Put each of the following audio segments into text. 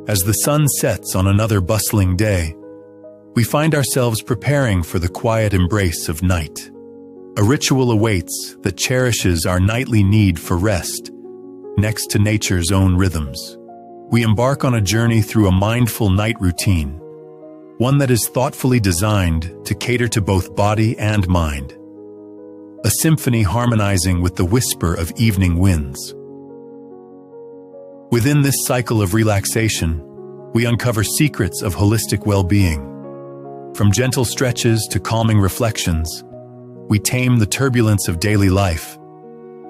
As the sun sets on another bustling day, we find ourselves preparing for the quiet embrace of night. A ritual awaits that cherishes our nightly need for rest, next to nature's own rhythms. We embark on a journey through a mindful night routine, one that is thoughtfully designed to cater to both body and mind. A symphony harmonizing with the whisper of evening winds. Within this cycle of relaxation, we uncover secrets of holistic well-being. From gentle stretches to calming reflections, we tame the turbulence of daily life,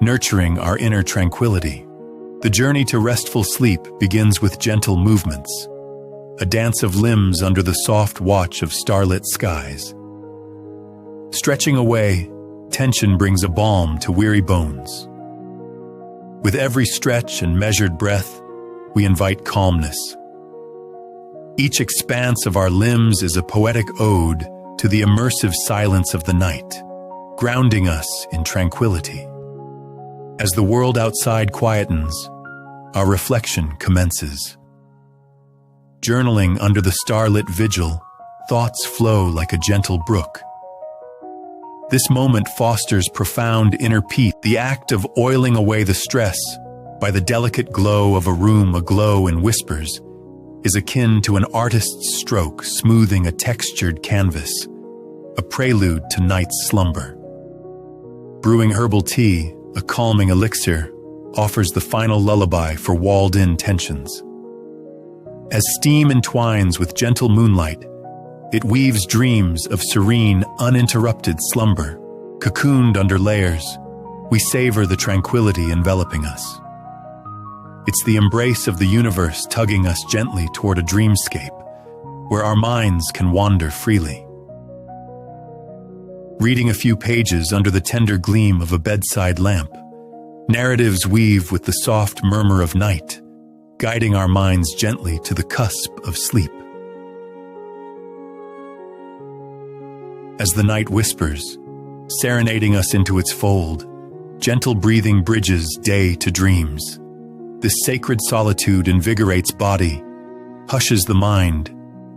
nurturing our inner tranquility. The journey to restful sleep begins with gentle movements, a dance of limbs under the soft watch of starlit skies. Stretching away, tension brings a balm to weary bones. With every stretch and measured breath, we invite calmness. Each expanse of our limbs is a poetic ode to the immersive silence of the night, grounding us in tranquility. As the world outside quietens, our reflection commences. Journaling under the starlit vigil, thoughts flow like a gentle brook. This moment fosters profound inner peace, the act of oiling away the stress by the delicate glow of a room aglow in whispers is akin to an artist's stroke smoothing a textured canvas, a prelude to night's slumber. Brewing herbal tea, a calming elixir, offers the final lullaby for walled-in tensions. As steam entwines with gentle moonlight, it weaves dreams of serene, uninterrupted slumber. Cocooned under layers, we savor the tranquility enveloping us. It's the embrace of the universe tugging us gently toward a dreamscape, where our minds can wander freely. Reading a few pages under the tender gleam of a bedside lamp, narratives weave with the soft murmur of night, guiding our minds gently to the cusp of sleep. As the night whispers, serenading us into its fold, gentle breathing bridges day to dreams. This sacred solitude invigorates body, hushes the mind,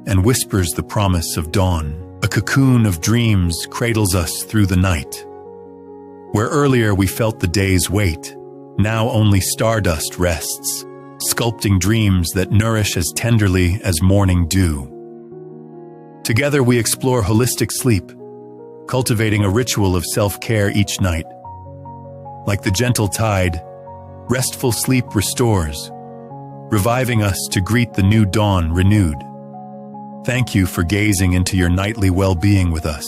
and whispers the promise of dawn. A cocoon of dreams cradles us through the night. Where earlier we felt the day's weight, now only stardust rests, sculpting dreams that nourish as tenderly as morning dew. Together we explore holistic sleep, cultivating a ritual of self-care each night. Like the gentle tide, restful sleep restores, reviving us to greet the new dawn renewed. Thank you for gazing into your nightly well-being with us.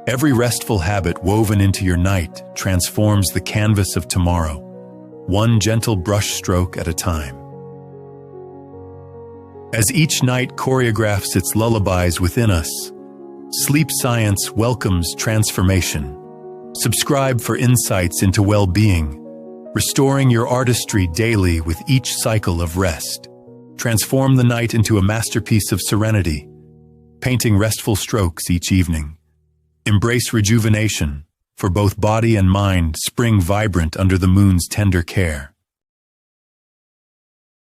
Every restful habit woven into your night transforms the canvas of tomorrow, one gentle brush stroke at a time. As each night choreographs its lullabies within us, sleep science welcomes transformation. Subscribe for insights into well-being, restoring your artistry daily with each cycle of rest. Transform the night into a masterpiece of serenity, painting restful strokes each evening. Embrace rejuvenation, for both body and mind spring vibrant under the moon's tender care.